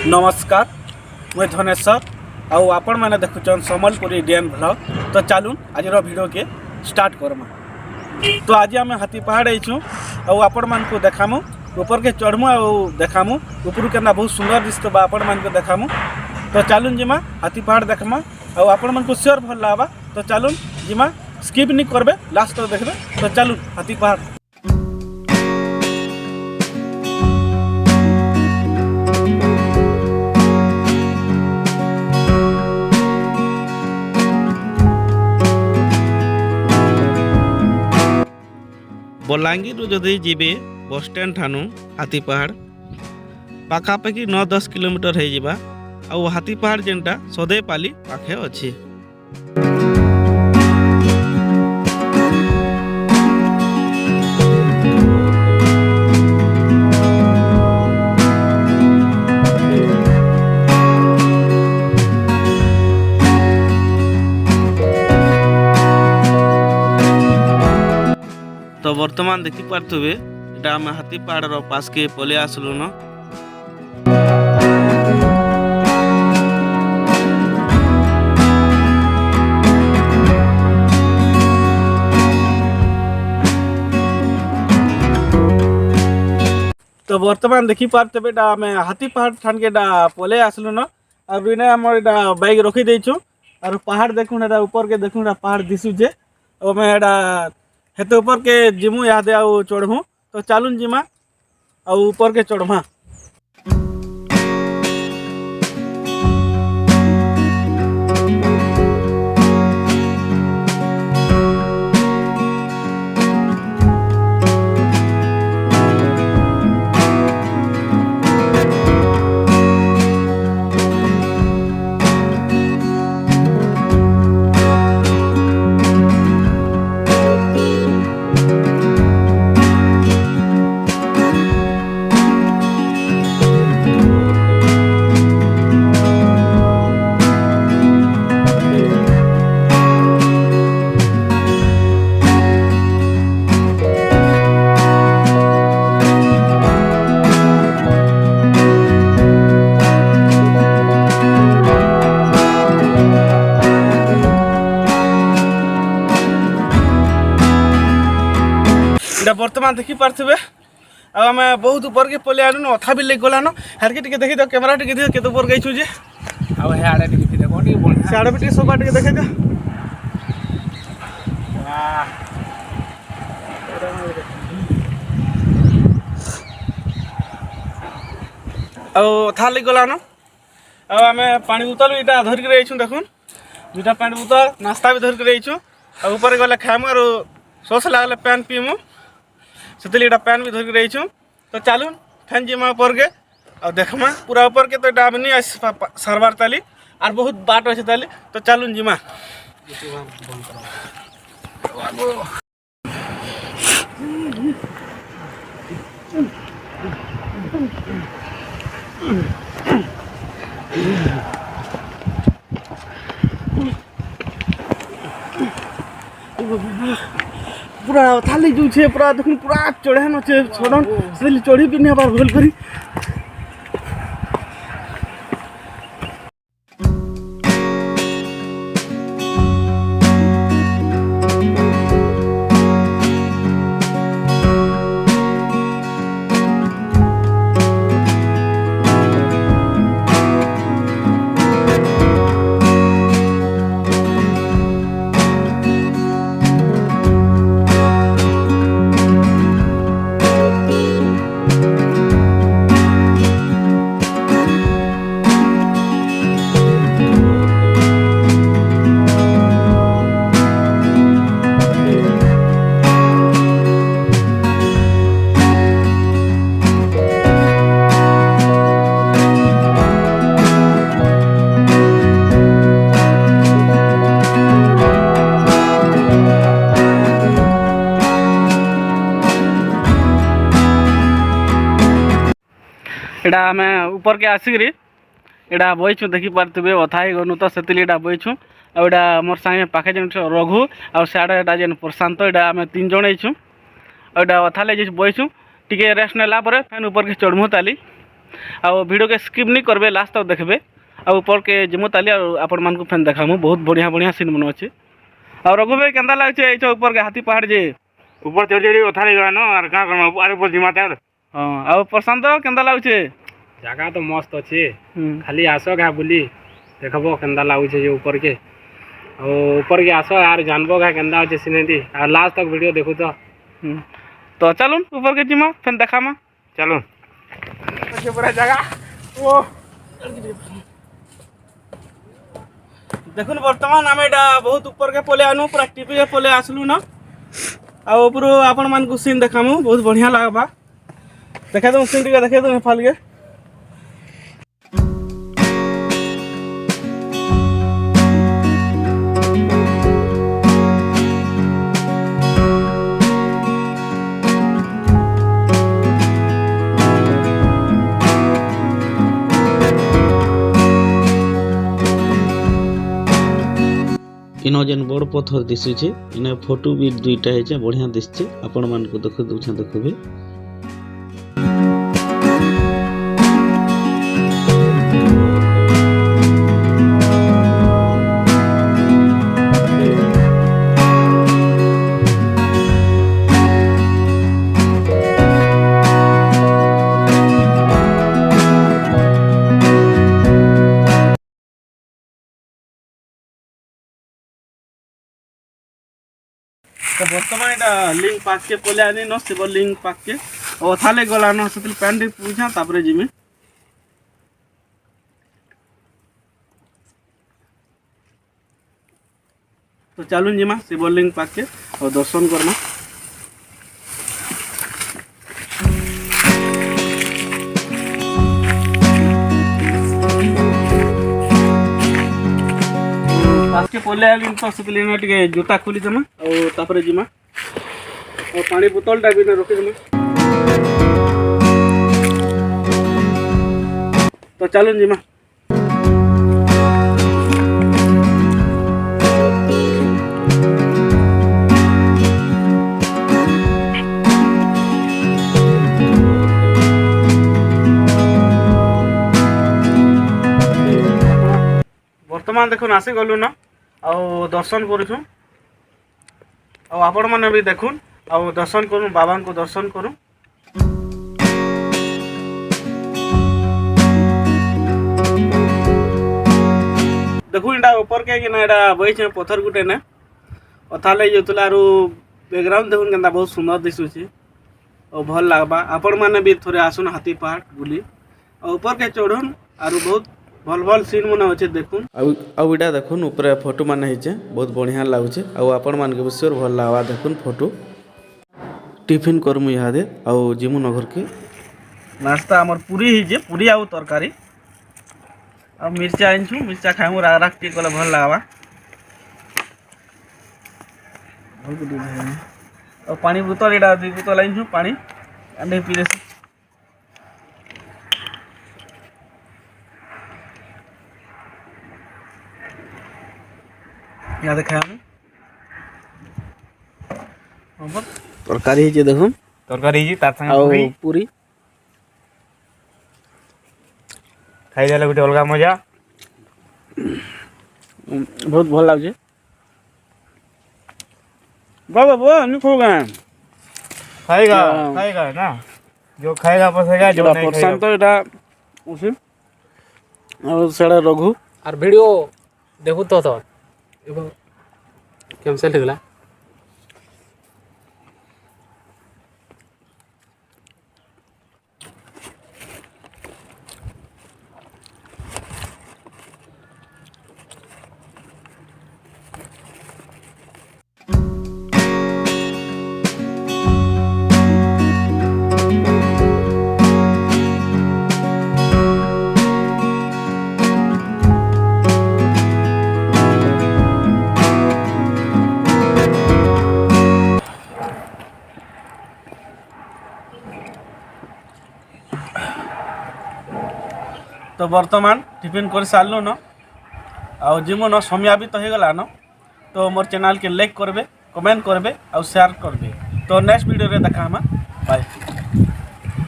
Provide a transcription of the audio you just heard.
नमस्कार मुझे धनेश्वर आउ आपण मैंने देखुचन सम्बलपुरी डीएन ब्लॉग। तो चलून आज वीडियो के स्टार्ट करमा। तो आज आम हाथी पहाड़ आईचु आपण मान को देखामु ऊपर के चढ़मु आ देखामु ऊपर के बहुत सुंदर दिशत बा आपण मान को देखामु। तो चलून जिमा हाथी पहाड़ देखमा आपण मान को श्योर भल लावा। तो चलून जिमा स्किप नहीं करबे लास्ट तक देखबे। तो चलून हाथी पहाड़। बलांगीर जदि जीवे बस स्टैंड ठानु हाथी पहाड़ पाखापाखि 9-10 किलोमीटर हो जावा। आउ हाथी पहाड़ जेनटा सदैपाली पाखे अच्छी। तो वर्तमान देखी पारे इटा आम हाथी पहाड़ पास के पले आसलु न। तो वर्तमान देखी पारे बेटा आम हाथी पहाड़ ठान के पले आसलु न। और इने आम बाइक रखी देचु और पहाड़ देखुन ऊपर के देखुन पहाड़ दिशुचे आम हेते ऊपर के जिमु यादे आउ चढ़ू। तो चलून जिमा आउ ऊपर के चढ़मा। वर्तमान देखी पारे आम बहुत ऊपर के पले आनु अथा भी लग गलान। हार के देखी दो कैमेरा टे के ऊपर गई जे आड़े भी सब टे देखे दे। अथा लग गलान आम पानी बोतल इटा धरिक रहीछू। देखुन दुटा पानी बोतल नास्ता भी धरिक रहीछू। ऊपर गले खाइमु और शोष लगले पैन पीमु से पैन भी धरिक रहीछू। तो चलून फैन जिमा ऊपर के और देखमा पूरा ऊपर के। तो इटा नहीं आस सारबार ताली और बहुत बाट अच्छे ताली। तो चलून जिमा पूरा थाली जो छे पूरा देखुन पूरा चढ़ान अच्छे छोड़न से चढ़ी भी नहीं बार भूल करी। एटा आम ऊपर के आसिक एटा बहीचु देखी पारे अथा ही गनु। तो से बहीचु आटा मोर सागे पाखे जेन रघु आ सियाड़े जेन प्रशांत एटा आम 3 जन आईचु। आटा अथा लगे बहीचु टी रेस्ट नेला फेन ऊपर के चढ़मु ताली। ଆଉ भिडियो के स्किप नहीं करबे लास्ट तक देखबे आ ऊपर के जिमो ताली आपण मान को फेन देखामु बहुत बढ़िया बढ़िया सीन मन अच्छे आ रघु भाई केंदा लागছে এই ऊपर के हाथी पहाड़ जे ऊपर चढ़ चढ़ी उठा नहीं गया ना और क्या करना अरे ऊपर जिमा त्यार हां आ प्रशांत केंदा लागছে जगह तो मस्त अच्छे खाली आसो घा बुली देखबो केंदा लागुछे जे ऊपर के ऊपर के आसो यार जानबो घा केंदा अच्छे सिनेटी और लास्ट तक वीडियो देखो तो चलून ऊपर के जिमा फेन देखामा चलो अच्छे पूरा जगह ओ देखुन वर्तमान आम एटा बहुत ऊपर के पले आनु पूरा टीपी के पले आसलु न आ ऊपर आपण मान को सीन देखामु बहुत बढ़िया लागबा देखा दो सीन टिके देखा दो नेपाल के इनो जेन बड़ पत्थर दिशुचे इने फोटो भी दुईटा है बढ़िया दिशचे आपण मान को देख दूछे देखबे तो बर्तमान एटा लिंक पाक के पले आनी न शिव लिंक पाक के और थाले गला न सतिल पैंट पूछा तापरे जिमे तो चलून जिमा शिव लिंक पाक के और दर्शन करना पाक के पले आनी तो सतिल न टिके जूता खोली जमा और तापरे जिमा और पानी बोतल टा भी न रखी जमा तो चलून जिमा वर्तमान देखुन आसी गलु न आ दर्शन करूँ आपण मैंने भी देखुन आ दर्शन करूँ बाबा को दर्शन करूँ देखू इटा ऊपर के कि ना इटा बही पत्थर गुटे ने अथाले जोतला आरो बैकग्राउंड देखुन केनता बहुत सुंदर दिसुची और भल लागबा आपण मैंने भी थोड़े आसुन हाथी पहाड़ बुली और ऊपर के चढ़ुन आरो बहुत भल भल सीन मन अच्छे देखुन आउटा देखुन ऊपर फोटो मान होचे बहुत बढ़िया लगुचे आपण मान के विश्वर भल लागबा देखुन फोटो टिफिन करमु इहादे आउ जिमु नगर के नाश्ता हमर पूरी ही जे पूरी आउ तरकारी आ मिर्चा आनछु मिर्चा खाइमु राग राग टी कले भल लागबा और पानी बोतल एटा दुई बोतल आनछु पानी आने पी लेसी यहाँ देखा तरकारी ही देखो तरकारी जी तार संगे पूरी खाई देले गोटे अलगा मजा बहुत भल लागे बाबा वो नहीं खोगा खाएगा ना जो खाएगा पसेगा जो नहीं खाएगा तो एटा उसी और सेड़ा रघु और वीडियो देखु तो कैंसिल हो गला तो वर्तमान टिफिन कर सारू न आ जिमु न समय भी तो होगला न तो मोर चैनल के लाइक करबे कमेंट करबे और शेयर करबे तो नेक्स्ट वीडियो रे देखा बाय।